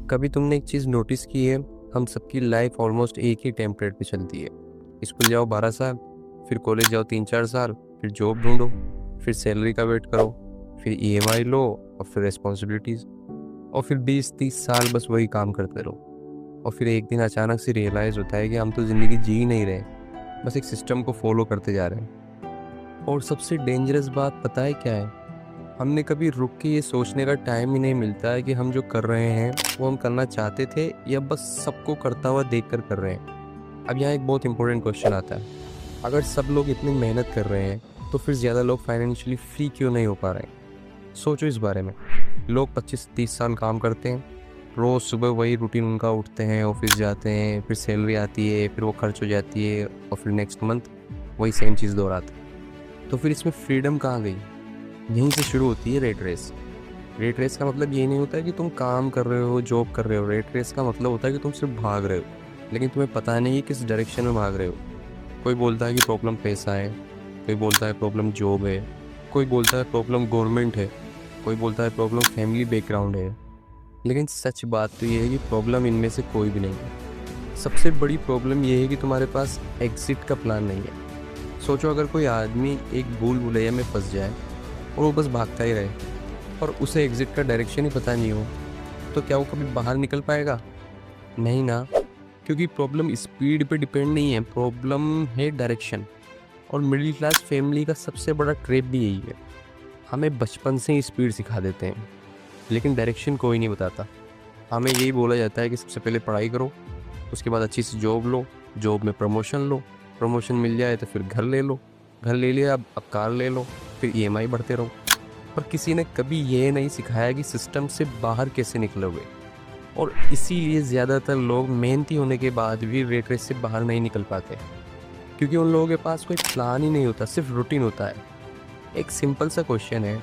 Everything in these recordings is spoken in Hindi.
कभी तुमने एक चीज़ नोटिस की है, हम सबकी लाइफ ऑलमोस्ट एक ही टेम्पलेट पे चलती है। स्कूल जाओ 12 साल, फिर कॉलेज जाओ 3-4 साल, फिर जॉब ढूंढो, फिर सैलरी का वेट करो, फिर ईएमआई लो, और फिर रिस्पॉन्सिबिलिटीज़, और फिर 20-30 साल बस वही काम करते रहो। और फिर एक दिन अचानक से रियलाइज़ होता है कि हम तो ज़िंदगी जी ही नहीं रहे, बस एक सिस्टम को फॉलो करते जा रहे हैं। और सबसे डेंजरस बात पता है क्या है? हमने कभी रुक के ये सोचने का टाइम ही नहीं मिलता है कि हम जो कर रहे हैं वो हम करना चाहते थे या बस सबको करता हुआ देख कर रहे हैं। अब यहाँ एक बहुत इंपॉर्टेंट क्वेश्चन आता है, अगर सब लोग इतनी मेहनत कर रहे हैं तो फिर ज़्यादा लोग फाइनेंशियली फ्री क्यों नहीं हो पा रहे हैं? सोचो इस बारे में। लोग 25-30 साल काम करते हैं, रोज़ सुबह वही रूटीन उनका, उठते हैं, ऑफिस जाते हैं, फिर सैलरी आती है, फिर वो खर्च हो जाती है, और फिर नेक्स्ट मंथ वही सेम चीज़ दोहराते हैं। तो फिर इसमें फ्रीडम कहाँ गई? यहीं से शुरू होती है रेट रेस। रेट रेस का मतलब ये नहीं होता है कि तुम काम कर रहे हो, जॉब कर रहे हो। रेट रेस का मतलब होता है कि तुम सिर्फ भाग रहे हो, लेकिन तुम्हें पता नहीं है किस डायरेक्शन में भाग रहे हो। कोई बोलता है कि प्रॉब्लम पैसा है, कोई बोलता है प्रॉब्लम जॉब है, कोई बोलता है प्रॉब्लम गवर्नमेंट है, कोई बोलता है प्रॉब्लम फैमिली बैकग्राउंड है। लेकिन सच बात तो ये है कि प्रॉब्लम इनमें से कोई भी नहीं है। सबसे बड़ी प्रॉब्लम ये है कि तुम्हारे पास एग्जिट का प्लान नहीं है। सोचो, अगर कोई आदमी एक भूल भुलैया में फंस जाए और वो बस भागता ही रहे और उसे एग्जिट का डायरेक्शन ही पता नहीं हो, तो क्या वो कभी बाहर निकल पाएगा? नहीं ना, क्योंकि प्रॉब्लम स्पीड पे डिपेंड नहीं है, प्रॉब्लम है डायरेक्शन। और मिडिल क्लास फैमिली का सबसे बड़ा ट्रैप भी यही है। हमें बचपन से ही स्पीड सिखा देते हैं, लेकिन डायरेक्शन कोई नहीं बताता। हमें यही बोला जाता है कि सबसे पहले पढ़ाई करो, उसके बाद अच्छी सी जॉब लो, जॉब में प्रमोशन लो, प्रमोशन मिल जाए तो फिर घर ले लो, घर ले लिया अब कार ले लो, फिर ईएमआई बढ़ते रहो। पर किसी ने कभी ये नहीं सिखाया कि सिस्टम से बाहर कैसे निकलोगे। और इसीलिए ज़्यादातर लोग मेहनती होने के बाद भी रेट रेस से बाहर नहीं निकल पाते, क्योंकि उन लोगों के पास कोई प्लान ही नहीं होता, सिर्फ रूटीन होता है। एक सिंपल सा क्वेश्चन है,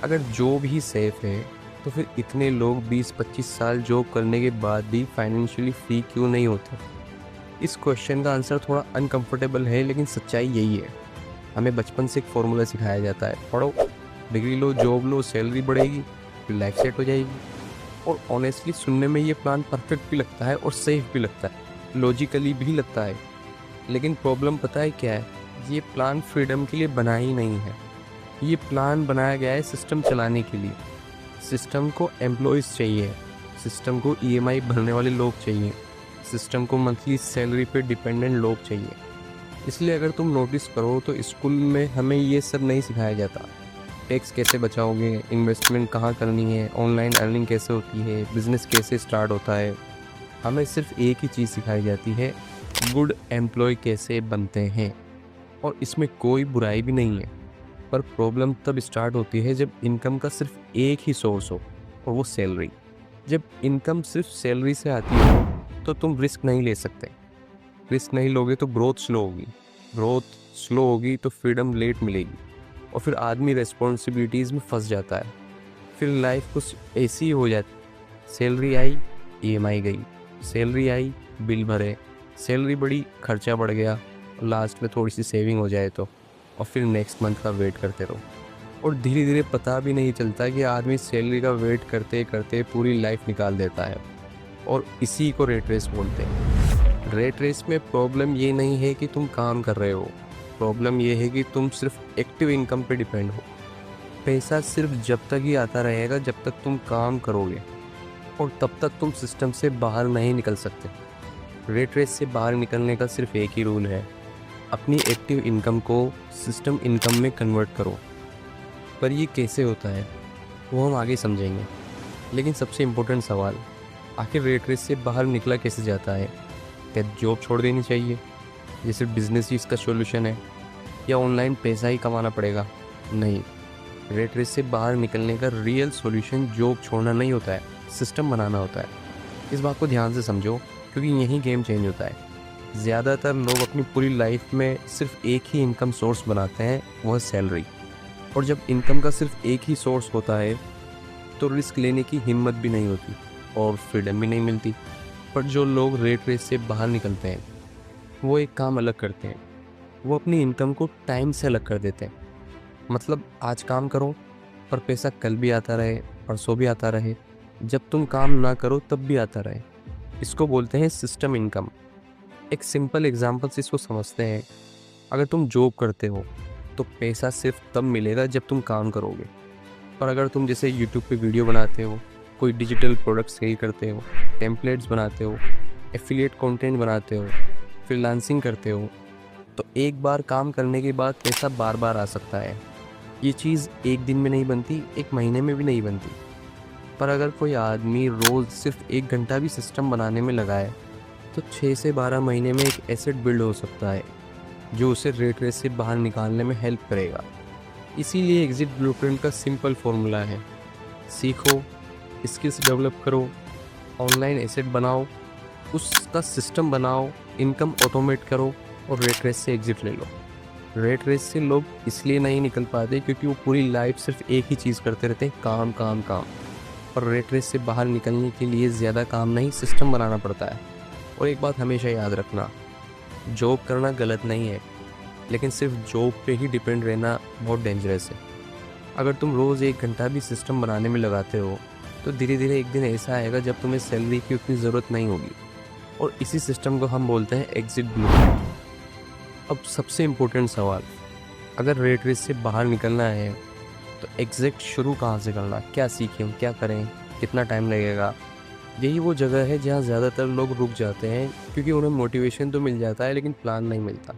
अगर जॉब ही सेफ है तो फिर इतने लोग 20-25 साल जॉब करने के बाद भी फाइनेंशियली फ्री क्यों नहीं होते? इस क्वेश्चन का आंसर थोड़ा अनकंफर्टेबल है, लेकिन सच्चाई यही है। हमें बचपन से एक फॉर्मूला सिखाया जाता है, पढ़ो, डिग्री लो, जॉब लो, सैलरी बढ़ेगी, फिर लाइफ सेट हो जाएगी। और ऑनेस्टली सुनने में ये प्लान परफेक्ट भी लगता है और सेफ भी लगता है, लॉजिकली भी लगता है। लेकिन प्रॉब्लम पता है क्या है? ये प्लान फ्रीडम के लिए बना ही नहीं है। ये प्लान बनाया गया है सिस्टम चलाने के लिए। सिस्टम को एम्प्लॉयज़ चाहिए, सिस्टम को ईएमआई भरने वाले लोग चाहिए, सिस्टम को मंथली सैलरी पे डिपेंडेंट लोग चाहिए। इसलिए अगर तुम नोटिस करो तो स्कूल में हमें ये सब नहीं सिखाया जाता। टैक्स कैसे बचाओगे, इन्वेस्टमेंट कहाँ करनी है, ऑनलाइन अर्निंग कैसे होती है, बिजनेस कैसे स्टार्ट होता है। हमें सिर्फ एक ही चीज़ सिखाई जाती है, गुड एम्प्लॉय कैसे बनते हैं। और इसमें कोई बुराई भी नहीं है। पर प्रॉब्लम तब स्टार्ट होती है जब इनकम का सिर्फ एक ही सोर्स हो, और वो सैलरी। जब इनकम सिर्फ सैलरी से आती है तो तुम रिस्क नहीं ले सकते। रिस्क नहीं लोगे तो ग्रोथ स्लो होगी, ग्रोथ स्लो होगी तो फ्रीडम लेट मिलेगी, और फिर आदमी रिस्पॉन्सिबिलिटीज़ में फंस जाता है। फिर लाइफ कुछ ऐसी हो जाती, सैलरी आई, ईएमआई गई, सैलरी आई, बिल भरे, सैलरी बढ़ी, खर्चा बढ़ गया, और लास्ट में थोड़ी सी सेविंग हो जाए तो, और फिर नेक्स्ट मंथ का वेट करते रहो। और धीरे धीरे पता भी नहीं चलता कि आदमी सैलरी का वेट करते करते पूरी लाइफ निकाल देता है। और इसी को रेट रेस बोलते हैं। रेट रेस में प्रॉब्लम ये नहीं है कि तुम काम कर रहे हो, प्रॉब्लम ये है कि तुम सिर्फ एक्टिव इनकम पे डिपेंड हो। पैसा सिर्फ जब तक ही आता रहेगा जब तक तुम काम करोगे, और तब तक तुम सिस्टम से बाहर नहीं निकल सकते। रेट रेस से बाहर निकलने का सिर्फ एक ही रूल है, अपनी एक्टिव इनकम को सिस्टम इनकम में कन्वर्ट करो। पर ये कैसे होता है वो हम आगे समझेंगे। लेकिन सबसे इम्पोर्टेंट सवाल, आखिर रेट रेस से बाहर निकला कैसे जाता है? क्या जॉब छोड़ देनी चाहिए, जैसे बिजनेस ही इसका सॉल्यूशन है, या ऑनलाइन पैसा ही कमाना पड़ेगा? नहीं, रेट रेस से बाहर निकलने का रियल सॉल्यूशन जॉब छोड़ना नहीं होता है, सिस्टम बनाना होता है। इस बात को ध्यान से समझो, क्योंकि यही गेम चेंज होता है। ज़्यादातर लोग अपनी पूरी लाइफ में सिर्फ एक ही इनकम सोर्स बनाते हैं, वह सैलरी। और जब इनकम का सिर्फ एक ही सोर्स होता है तो रिस्क लेने की हिम्मत भी नहीं होती और फ्रीडम भी नहीं मिलती। पर जो लोग रेट रेस से बाहर निकलते हैं वो एक काम अलग करते हैं, वो अपनी इनकम को टाइम से अलग कर देते हैं। मतलब आज काम करो पर पैसा कल भी आता रहे, परसों भी आता रहे, जब तुम काम ना करो तब भी आता रहे। इसको बोलते हैं सिस्टम इनकम। एक सिंपल एग्जांपल से इसको समझते हैं। अगर तुम जॉब करते हो तो पैसा सिर्फ तब मिलेगा जब तुम काम करोगे। पर अगर तुम जैसे यूट्यूब पे वीडियो बनाते हो, कोई डिजिटल प्रोडक्ट सेल करते हो, टेम्पलेट्स बनाते हो, एफिलिएट कंटेंट बनाते हो, फ्रीलांसिंग करते हो, तो एक बार काम करने के बाद पैसा बार बार आ सकता है। ये चीज़ एक दिन में नहीं बनती, एक महीने में भी नहीं बनती। पर अगर कोई आदमी रोज़ सिर्फ 1 घंटा भी सिस्टम बनाने में लगाए तो 6 से 12 महीने में एक एसेट बिल्ड हो सकता है जो उसे रेट रेस से बाहर निकालने में हेल्प करेगा। इसीलिए एग्जिट ब्लूप्रिंट का सिंपल फॉर्मूला है: सीखो, स्किल्स डेवलप करो, ऑनलाइन एसेट बनाओ, उसका सिस्टम बनाओ, इनकम ऑटोमेट करो और रेट रेस से एग्जिट ले लो। रेट रेस से लोग इसलिए नहीं निकल पाते क्योंकि वो पूरी लाइफ सिर्फ एक ही चीज़ करते रहते हैं, काम काम काम। और रेट रेस से बाहर निकलने के लिए ज़्यादा काम नहीं, सिस्टम बनाना पड़ता है। और एक बात हमेशा याद रखना, जॉब करना गलत नहीं है, लेकिन सिर्फ जॉब पे ही डिपेंड रहना बहुत डेंजरस है। अगर तुम रोज़ 1 घंटा भी सिस्टम बनाने में लगाते हो तो धीरे धीरे एक दिन ऐसा आएगा जब तुम्हें सैलरी की उतनी ज़रूरत नहीं होगी। और इसी सिस्टम को हम बोलते हैं एग्जिट ब्लूप्रिंट। अब सबसे इम्पोर्टेंट सवाल, अगर रेट रेस से बाहर निकलना है तो एग्जैक्ट शुरू कहाँ से करना, क्या सीखें, क्या करें, कितना टाइम लगेगा? यही वो जगह है जहाँ ज़्यादातर लोग रुक जाते हैं क्योंकि उन्हें मोटिवेशन तो मिल जाता है लेकिन प्लान नहीं मिलता।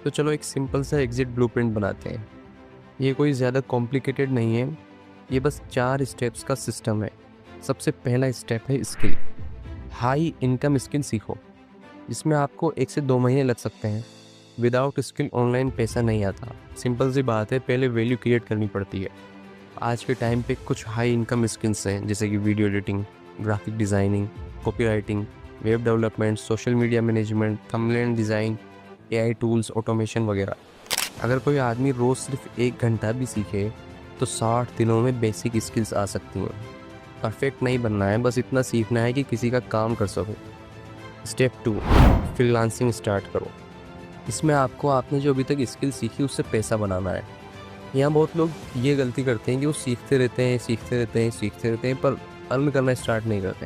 तो चलो एक सिंपल सा एग्जिट ब्लूप्रिंट बनाते हैं। ये कोई ज़्यादा कॉम्प्लिकेटेड नहीं है, ये बस 4 स्टेप्स का सिस्टम है। सबसे पहला स्टेप है स्किल। हाई इनकम स्किल सीखो, जिसमें आपको 1 से 2 महीने लग सकते हैं। विदाउट स्किल ऑनलाइन पैसा नहीं आता। सिंपल सी बात है, पहले वैल्यू क्रिएट करनी पड़ती है। आज के टाइम पे कुछ हाई इनकम स्किल्स हैं जैसे कि video editing, graphic designing, copywriting, web development, social media management, thumbnail design, AI tools, automation वगैरह। अगर कोई आदमी रोज़ सिर्फ 1 घंटा भी सीखे तो 60 दिनों में बेसिक स्किल्स आ सकती हैं। परफेक्ट नहीं बनना है, बस इतना सीखना है कि किसी का काम कर सको। स्टेप 2, फ्रीलांसिंग स्टार्ट करो। इसमें आपको आपने जो अभी तक स्किल सीखी उससे पैसा बनाना है। यहाँ बहुत लोग ये गलती करते हैं कि वो सीखते रहते हैं पर अर्न करना स्टार्ट नहीं करते।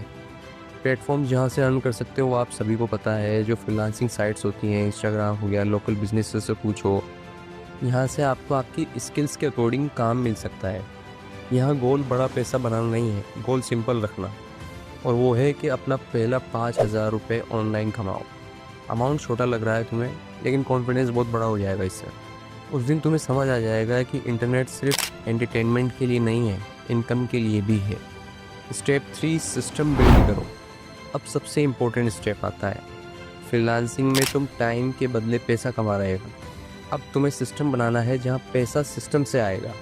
प्लेटफॉर्म जहाँ से अर्न कर सकते हो वो आप सभी को पता है, जो फ्रीलांसिंग साइट्स होती हैं, इंस्टाग्राम हो गया, लोकल बिजनेस से पूछो। यहाँ से आपको आपकी स्किल्स के अकॉर्डिंग काम मिल सकता है। यहाँ गोल बड़ा पैसा बनाना नहीं है, गोल सिंपल रखना, और वो है कि अपना पहला 5,000 रुपये ऑनलाइन कमाओ। अमाउंट छोटा लग रहा है तुम्हें, लेकिन कॉन्फिडेंस बहुत बड़ा हो जाएगा इससे। उस दिन तुम्हें समझ आ जाएगा कि इंटरनेट सिर्फ एंटरटेनमेंट के लिए नहीं है, इनकम के लिए भी है। स्टेप 3, सिस्टम बिल्ड करो। अब सबसे इम्पोर्टेंट स्टेप आता है। फ्रीलांसिंग में तुम टाइम के बदले पैसा कमा रहे हो। अब तुम्हें सिस्टम बनाना है जहाँ पैसा सिस्टम से आएगा।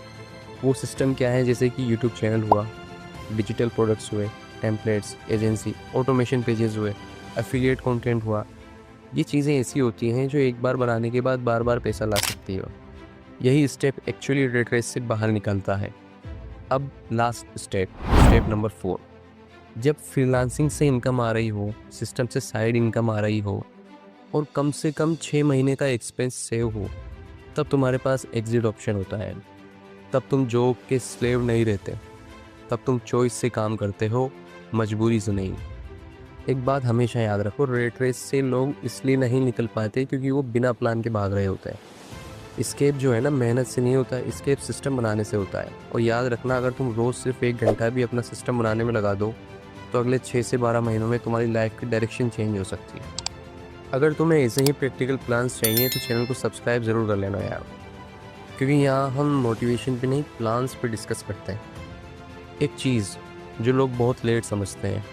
वो सिस्टम क्या है? जैसे कि यूट्यूब चैनल हुआ, डिजिटल प्रोडक्ट्स हुए, टेम्पलेट्स, एजेंसी, ऑटोमेशन पेजेस हुए, एफिलिएट कंटेंट हुआ। ये चीज़ें ऐसी होती हैं जो एक बार बनाने के बाद बार बार पैसा ला सकती हो। यही स्टेप एक्चुअली रेट रेस से बाहर निकलता है। अब लास्ट स्टेप, स्टेप नंबर 4, जब फ्रीलांसिंग से इनकम आ रही हो, सिस्टम से साइड इनकम आ रही हो और कम से कम 6 महीने का एक्सपेंस सेव हो, तब तुम्हारे पास एग्जिट ऑप्शन होता है। तब तुम जॉब के स्लेव नहीं रहते, तब तुम चॉइस से काम करते हो, मजबूरी से नहीं। एक बात हमेशा याद रखो, रेट रेस से लोग इसलिए नहीं निकल पाते क्योंकि वो बिना प्लान के भाग रहे होते हैं। स्केप जो है ना, मेहनत से नहीं होता, स्केप सिस्टम बनाने से होता है। और याद रखना, अगर तुम रोज़ सिर्फ 1 घंटा भी अपना सिस्टम बनाने में लगा दो तो अगले 6 से 12 महीनों में तुम्हारी लाइफ की डायरेक्शन चेंज हो सकती है। अगर तुम्हें ऐसे ही प्रैक्टिकल प्लान्स चाहिए तो चैनल को सब्सक्राइब ज़रूर कर लेना यार, क्योंकि यहाँ हम मोटिवेशन पे नहीं, प्लान्स पे डिस्कस करते हैं। एक चीज़ जो लोग बहुत लेट समझते हैं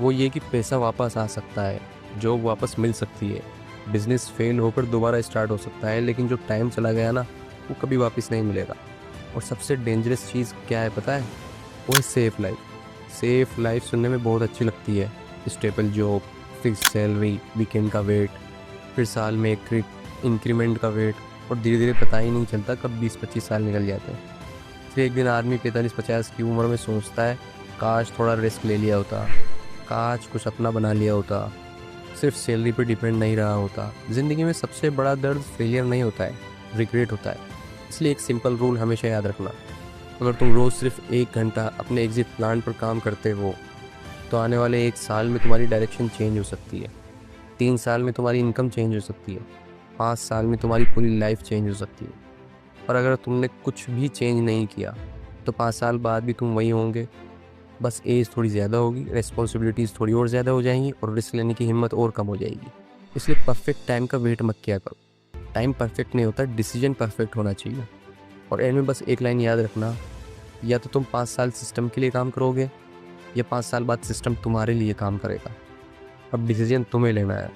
वो ये कि पैसा वापस आ सकता है, जॉब वापस मिल सकती है, बिजनेस फेल होकर दोबारा स्टार्ट हो सकता है, लेकिन जो टाइम चला गया ना वो कभी वापस नहीं मिलेगा। और सबसे डेंजरस चीज़ क्या है पता है? वो है सेफ लाइफ। सेफ लाइफ सुनने में बहुत अच्छी लगती है, stable job, fix salary, weekend का वेट, फिर साल में एक इंक्रीमेंट का वेट, और धीरे धीरे पता ही नहीं चलता कब 20-25 साल निकल जाते हैं। फिर एक दिन आदमी 45-50 की उम्र में सोचता है, काश थोड़ा रिस्क ले लिया होता, काश कुछ अपना बना लिया होता, सिर्फ सैलरी पे डिपेंड नहीं रहा होता। ज़िंदगी में सबसे बड़ा दर्द फेलियर नहीं होता है, रिग्रेट होता है। इसलिए एक सिंपल रूल हमेशा याद रखना, अगर तुम रोज़ सिर्फ 1 घंटा अपने एग्जिट प्लान पर काम करते हो तो आने वाले 1 साल में तुम्हारी डायरेक्शन चेंज हो सकती है, 3 साल में तुम्हारी इनकम चेंज हो सकती है, 5 साल में तुम्हारी पूरी लाइफ चेंज हो सकती है। और अगर तुमने कुछ भी चेंज नहीं किया तो 5 साल बाद भी तुम वही होंगे, बस एज थोड़ी ज़्यादा होगी, रिस्पॉन्सिबिलिटीज़ थोड़ी और ज़्यादा हो जाएंगी और रिस्क लेने की हिम्मत और कम हो जाएगी। इसलिए परफेक्ट टाइम का वेट मत किया करो। टाइम परफेक्ट नहीं होता, डिसीजन परफेक्ट होना चाहिए। और एंड में बस एक लाइन याद रखना, या तो तुम 5 साल सिस्टम के लिए काम करोगे या 5 साल बाद सिस्टम तुम्हारे लिए काम करेगा। अब डिसीजन तुम्हें लेना है।